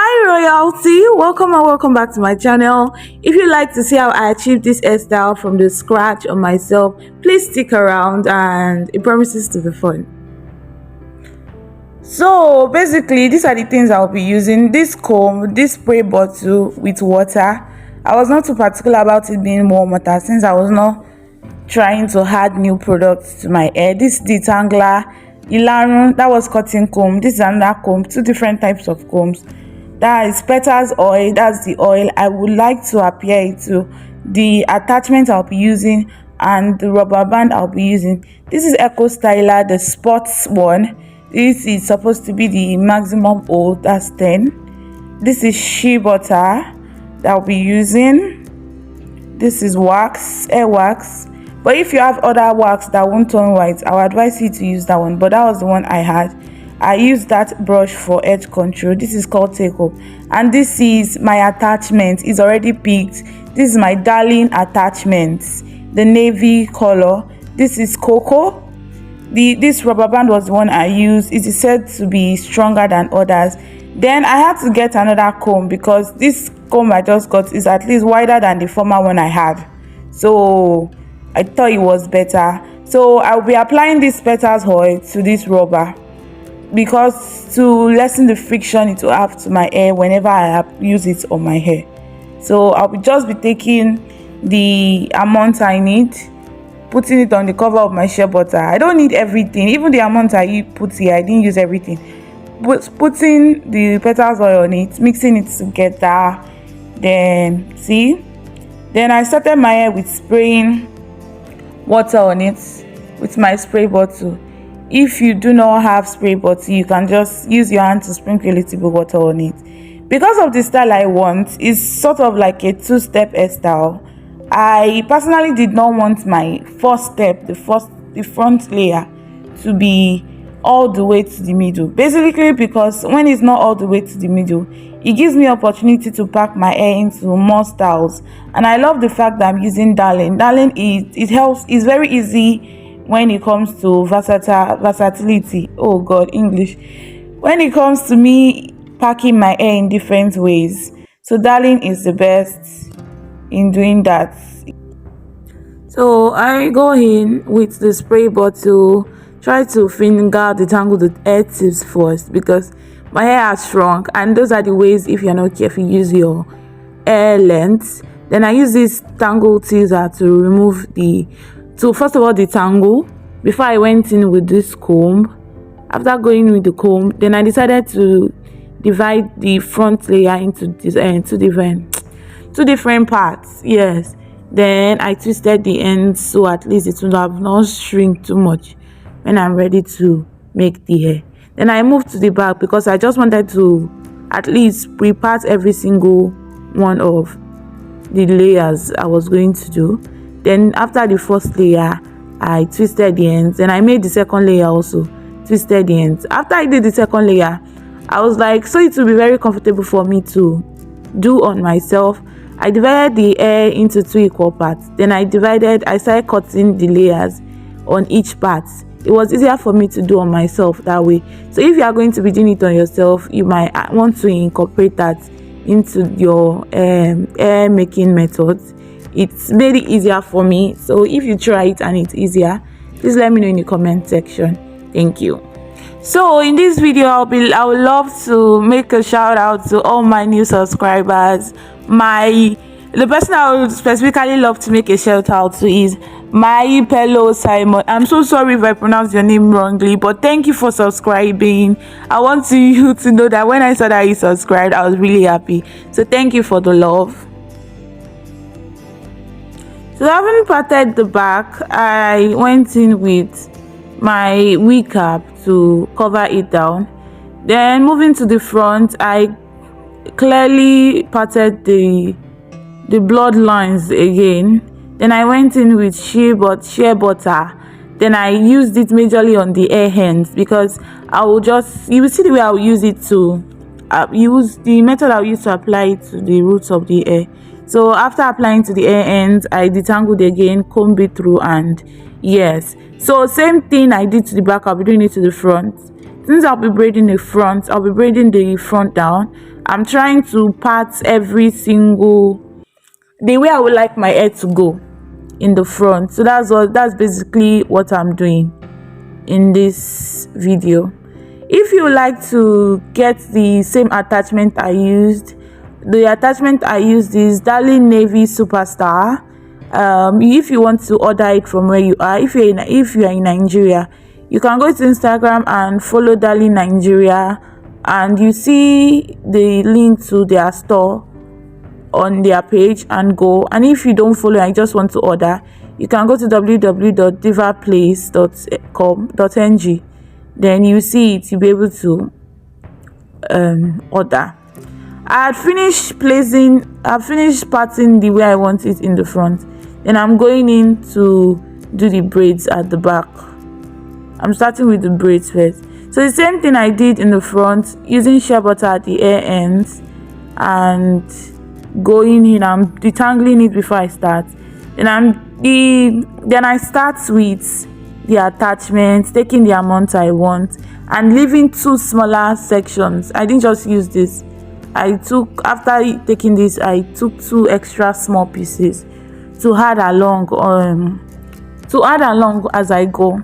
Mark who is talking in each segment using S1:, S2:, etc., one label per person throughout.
S1: Hi royalty, welcome and welcome back to my channel. If you'd like to see how I achieved this hairstyle from the scratch on myself, please stick around and it promises to be fun. So basically these are the things I'll be using: this comb, this spray bottle with water. I was not too particular about it being warm water since I was not trying to add new products to my hair. This is detangler, ilarun, that was cotton comb. This is another comb, two different types of combs. That is petals oil, that's the oil I would like to apply it to. The attachment I'll be using and the rubber band I'll be using. This is Eco Styler, the sports one. This is supposed to be the maximum hold, that's 10. This is shea butter that I'll be using. This is wax, hair wax. But if you have other wax that won't turn white, I would advise you to use that one. But that was the one I had. I used that brush for edge control. This is called Take Up. And this is my attachment. It's already picked. This is my darling attachment, the navy color. This is Cocoa. This rubber band was the one I used. It is said to be stronger than others. Then I had to get another comb because this comb I just got is at least wider than the former one I had. So I thought it was better. So I'll be applying this petals oil to this rubber, because to lessen the friction it will have to my hair whenever I use it on my hair. So I'll just be taking the amount I need, putting it on the cover of my shea butter. I don't need everything, even the amount I put here, I didn't use everything. But putting the petals oil on it, mixing it together, then see. Then I started my hair with spraying water on it with my spray bottle. If you do not have spray bottle, you can just use your hand to sprinkle a little bit water on it. Because of the style I want, it's sort of like a two-step hairstyle. I personally did not want my first step, the front layer, to be all the way to the middle. Basically because when it's not all the way to the middle, it gives me opportunity to pack my hair into more styles. And I love the fact that I'm using Darling. Darling, it helps. It's very easy when it comes to versatility. Oh god, English. When it comes to me packing my hair in different ways, so Darling is the best in doing that. So I go in with the spray bottle, try to finger detangle the hair tips first because my hair has shrunk, and those are the ways, if you're not careful, use your hair length. Then I use this tangle teaser to remove first of all detangle before I went in with this comb. After going with the comb, then I decided to divide the front layer into two different parts. Yes, then I twisted the ends so at least it would have not shrink too much when I'm ready to make the hair. Then I moved to the back because I just wanted to at least pre-part every single one of the layers I was going to do. Then after the first layer, I twisted the ends, and I made the second layer also, twisted the ends. After I did the second layer, I was like, so it will be very comfortable for me to do on myself. I divided the hair into two equal parts. Then I started cutting the layers on each part. It was easier for me to do on myself that way. So if you are going to be doing it on yourself, you might want to incorporate that into your hair making methods. It's made it easier for me. So if you try it and it's easier, please let me know in the comment section. Thank you. So in this video, I would love to make a shout out to all my new subscribers. The person I would specifically love to make a shout out to is my fellow Simon. I'm so sorry if I pronounced your name wrongly, but thank you for subscribing. I want you to know that when I saw that you subscribed, I was really happy. So thank you for the love. So having parted the back, I went in with my wig cap to cover it down. Then moving to the front, I clearly parted the bloodlines again. Then I went in with shea butter. Then I used it majorly on the hair ends because you will see the way I will use it to use the method I will use to apply it to the roots of the hair. So after applying to the hair ends, I detangled again, comb it through, and yes. So same thing I did to the back, I'll be doing it to the front. since I'll be braiding the front, I'll be braiding the front down. I'm trying to part every single the way I would like my hair to go in the front. So that's basically what I'm doing in this video. If you like to get the same attachment I used, the attachment I used is Darling Navy Superstar. If you want to order it from where you are, if you are in Nigeria, you can go to Instagram and follow Darling Nigeria, and you see the link to their store on their page, and go. And if you don't follow and you just want to order, you can go to www.divaplace.com.ng. then you see it, you'll be able to order. I've finished parting the way I want it in the front. Then I'm going in to do the braids at the back. I'm starting with the braids first. So the same thing I did in the front, using shea butter at the hair ends and going in and detangling it before I start. Then I start with the attachments, taking the amount I want and leaving two smaller sections. I didn't just use this. After taking this, I took two extra small pieces to add along as I go.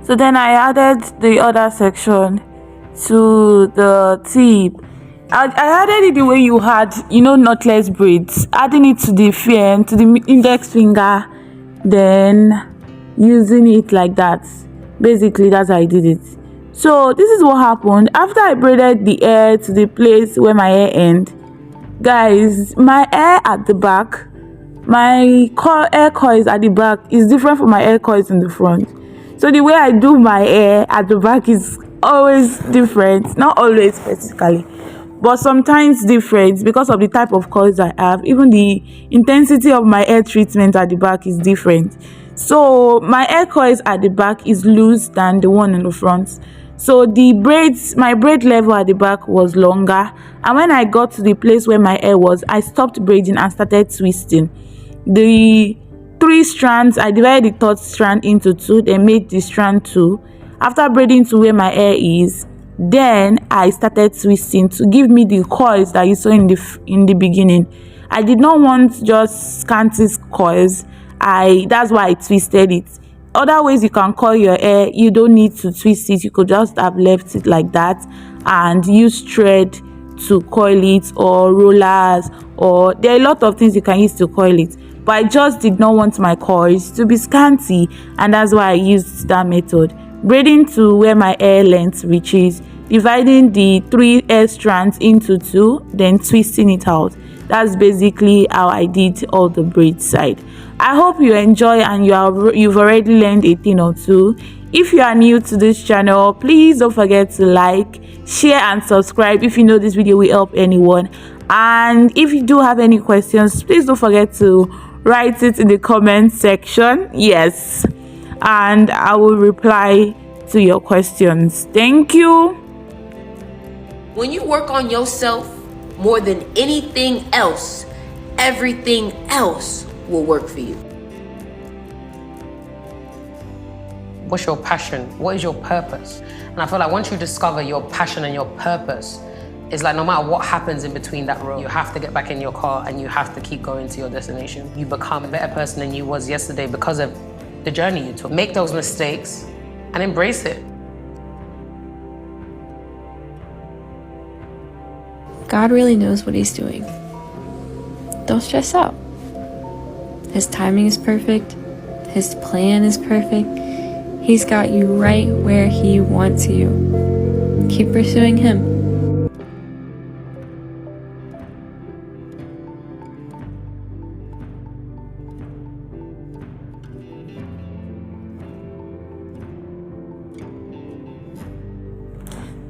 S1: So then I added the other section to the tip. I added it the way you had, knotless braids, adding it to the index finger, then using it like that. Basically, that's how I did it. So this is what happened after I braided the hair to the place where my hair ends. Guys, my hair at the back, my hair coils at the back is different from my hair coils in the front. So the way I do my hair at the back is always different. Not always specifically, but sometimes different because of the type of coils I have. Even the intensity of my hair treatment at the back is different. So my hair coils at the back is loose than the one in the front. So my braid level at the back was longer. And when I got to the place where my hair was, I stopped braiding and started twisting. The 3 strands, I divided the third strand into 2, then made the strand 2. After braiding to where my hair is, then I started twisting to give me the coils that you saw in the beginning. I did not want just scanty coils. That's why I twisted it. Other ways you can coil your hair, you don't need to twist it. You could just have left it like that and use thread to coil it, or rollers, or there are a lot of things you can use to coil it. But I just did not want my coils to be scanty, and that's why I used that method. Braiding to where my hair length reaches, dividing the 3 hair strands into 2, then twisting it out. That's basically how I did all the braid side. I hope you enjoy and you've already learned a thing or two. If you are new to this channel, please don't forget to like, share and subscribe if you know this video will help anyone. And if you do have any questions, please don't forget to write it in the comment section. Yes, and I will reply to your questions. Thank you.
S2: When you work on yourself more than anything else, everything else will work for you.
S3: What's your passion? What is your purpose? And I feel like once you discover your passion and your purpose, it's like no matter what happens in between that road, you have to get back in your car and you have to keep going to your destination. You become a better person than you was yesterday because of the journey you took. Make those mistakes and embrace it.
S4: God really knows what he's doing. Don't stress out. His timing is perfect. His plan is perfect. He's got you right where he wants you. Keep pursuing him.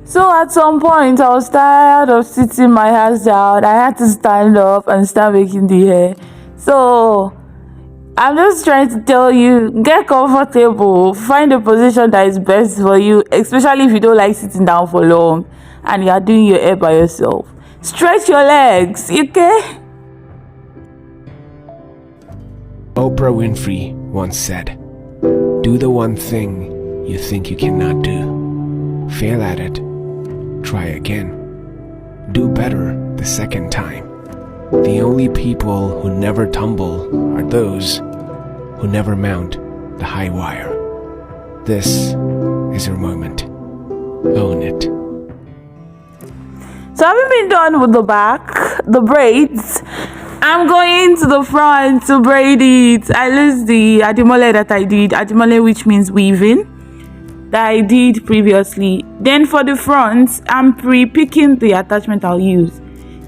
S1: So at some point, I was tired of sitting my ass down. I had to stand up and start making the hair. So I'm just trying to tell you, get comfortable, find a position that is best for you, especially if you don't like sitting down for long and you are doing your hair by yourself. Stretch your legs, okay?
S5: Oprah Winfrey once said, "Do the one thing you think you cannot do. Fail at it. Try again. Do better the second time. The only people who never tumble are those who never mount the high wire. This is your moment. Own it."
S1: So having been done with the back, the braids, I'm going to the front to braid it. I lose the adimole that I did, adimole which means weaving, that I did previously. Then for the front, I'm pre-picking the attachment I'll use.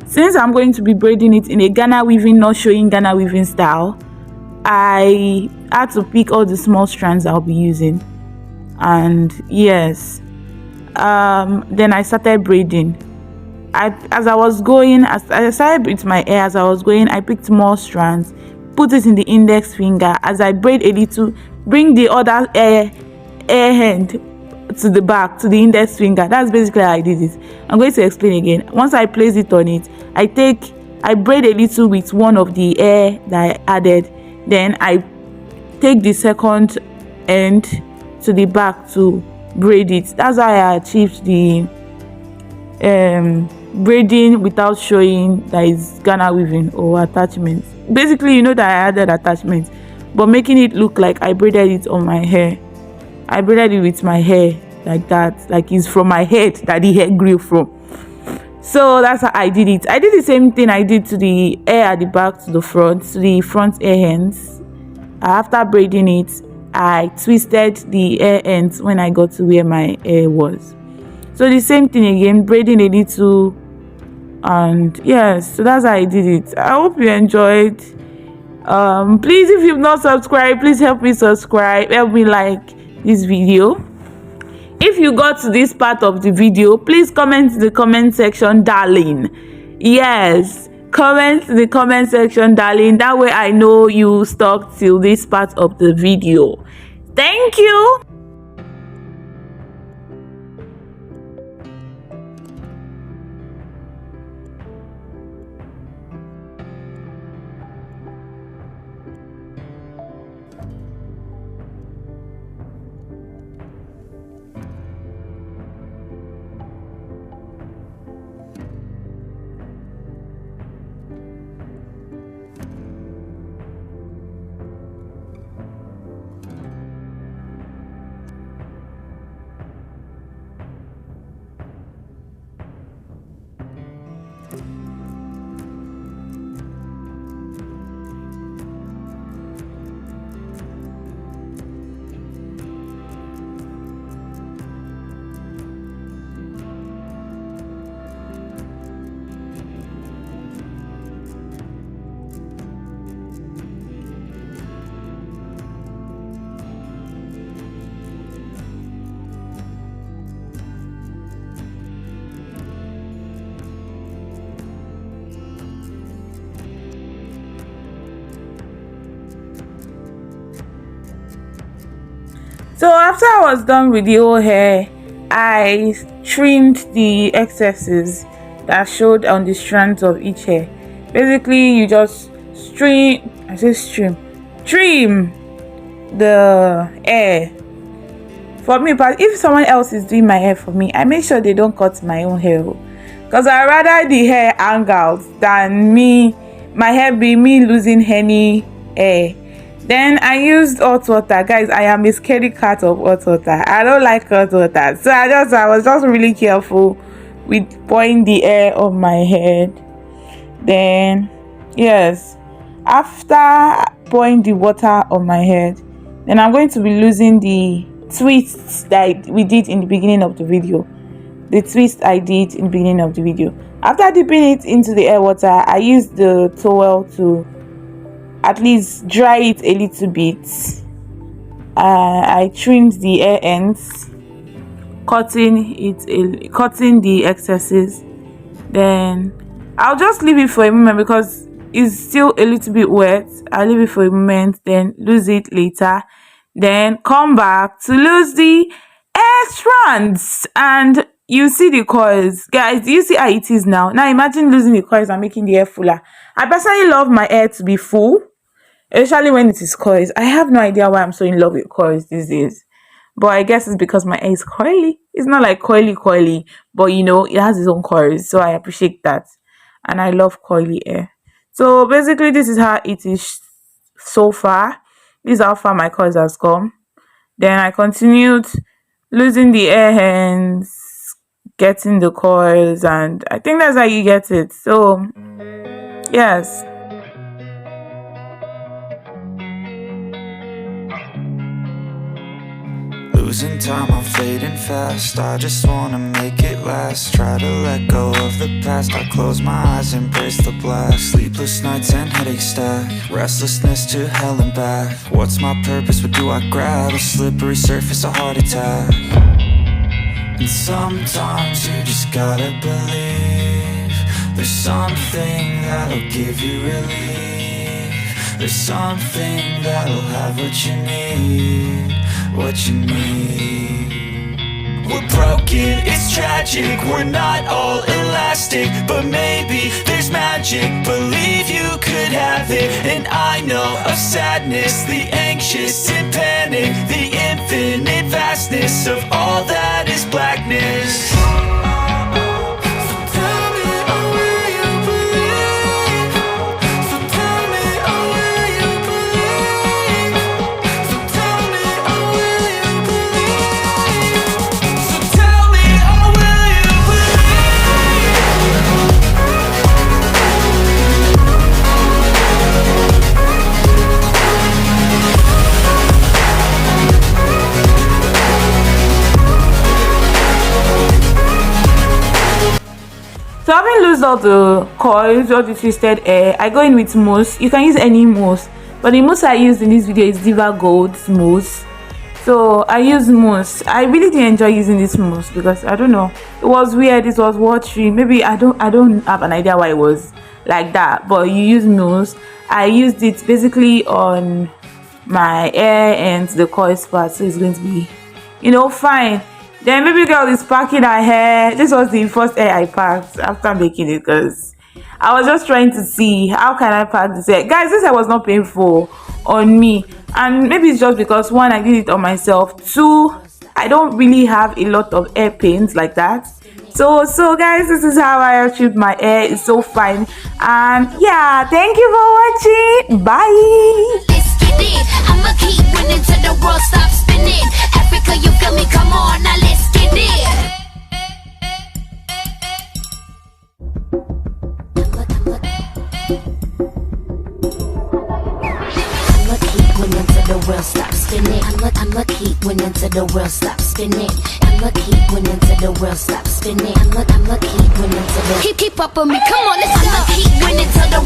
S1: Since I'm going to be braiding it in a Ghana weaving, not showing Ghana weaving style, I had to pick all the small strands I'll be using. And yes, then I started braiding. As I started with my hair, as I was going, I picked more strands, put it in the index finger. As I braid a little, bring the other hair hand to the back, to the index finger. That's basically how I did it. I'm going to explain again. Once I place it on it, I braid a little with one of the hair that I added. Then I take the second end to the back to braid it. That's how I achieved the braiding without showing that is Ghana weaving or attachments. Basically, you know that I added attachments, but making it look like I braided it on my hair. I braided it with my hair like that, like it's from my head that the hair grew from. So that's how I did it. I did the same thing I did to the hair at the back to the front hair ends. After braiding it, I twisted the hair ends when I got to where my hair was. So the same thing again, braiding a little, and yes, so that's how I did it. I hope you enjoyed. Please, if you've not subscribed, please help me subscribe, help me like this video. If you got to this part of the video, please comment in the comment section, darling. Yes, comment in the comment section, darling. That way I know you stuck till this part of the video. Thank you. So after I was done with the whole hair, I trimmed the excesses that showed on the strands of each hair. Basically, you just trim the hair. For me, but if someone else is doing my hair for me, I make sure they don't cut my own hair, because I rather the hair hang out than my hair be me losing any hair. Then I used hot water. Guys, I am a scaredy cat of hot water. I don't like hot water. So I was just really careful with pouring the hair on my head. Then, yes, after pouring the water on my head, then I'm going to be losing the twists that we did in the beginning of the video. The twist I did in the beginning of the video. After dipping it into the air water, I used the towel to at least dry it a little bit. I trimmed the hair ends cutting the excesses. Then I'll just leave it for a moment because it's still a little bit wet. I'll leave it for a moment, then lose it later, then come back to lose the hair strands, and you see the coils. Guys, do you see how it is now? Now imagine losing the coils and making the hair fuller. I personally love my hair to be full, especially when it is coils. I have no idea why I'm so in love with coils these days, but I guess it's because my hair is curly. It's not like curly, but you know, it has its own coils, so I appreciate that, and I love curly hair. So basically, this is how it is so far. This is how far my coils has come. Then I continued losing the hair ends, getting the coils, and I think that's how you get it. So yes.
S6: Losing time, I'm fading fast. I just wanna make it last. Try to let go of the past. I close my eyes, embrace the blast. Sleepless nights and headaches stack. Restlessness to hell and back. What's my purpose? What do I grab? A slippery surface, a heart attack. And sometimes you just gotta believe there's something that'll give you relief. There's something that'll have what you need. What you need. We're broken, it's tragic. We're not all elastic, but maybe there's magic. Believe you could have it. And I know of sadness, the anxious and panic, the infinite vastness of all that is blackness.
S1: So having lost all the coils, all the twisted hair, I go in with mousse. You can use any mousse, but the mousse I used in this video is Diva Gold mousse. So I use mousse. I really did enjoy using this mousse because I don't know, it was weird, it was watery. Maybe I don't have an idea why it was like that, but you use mousse. I used it basically on my hair and the coils part, so it's going to be, you know, fine. Then baby girl is packing her hair. This was the first hair I packed after making it because I was just trying to see how can I pack this hair. Guys, this hair was not painful on me, and maybe it's just because one, I did it on myself, two, I don't really have a lot of hair pains like that. So guys, this is how I achieved my hair. It's so fine, and yeah, thank you for watching. Bye.
S7: I'ma keep winning till the world stops spinning. Africa, you feel me? Come on, now let's get it. I'ma keep winning till the world stops spinning. I'ma keep winning till the world stops spinning. I'ma keep winning till the world stops spinning. I'ma keep winning till the keep up with me. Come on, let's go. I'ma keep winning till the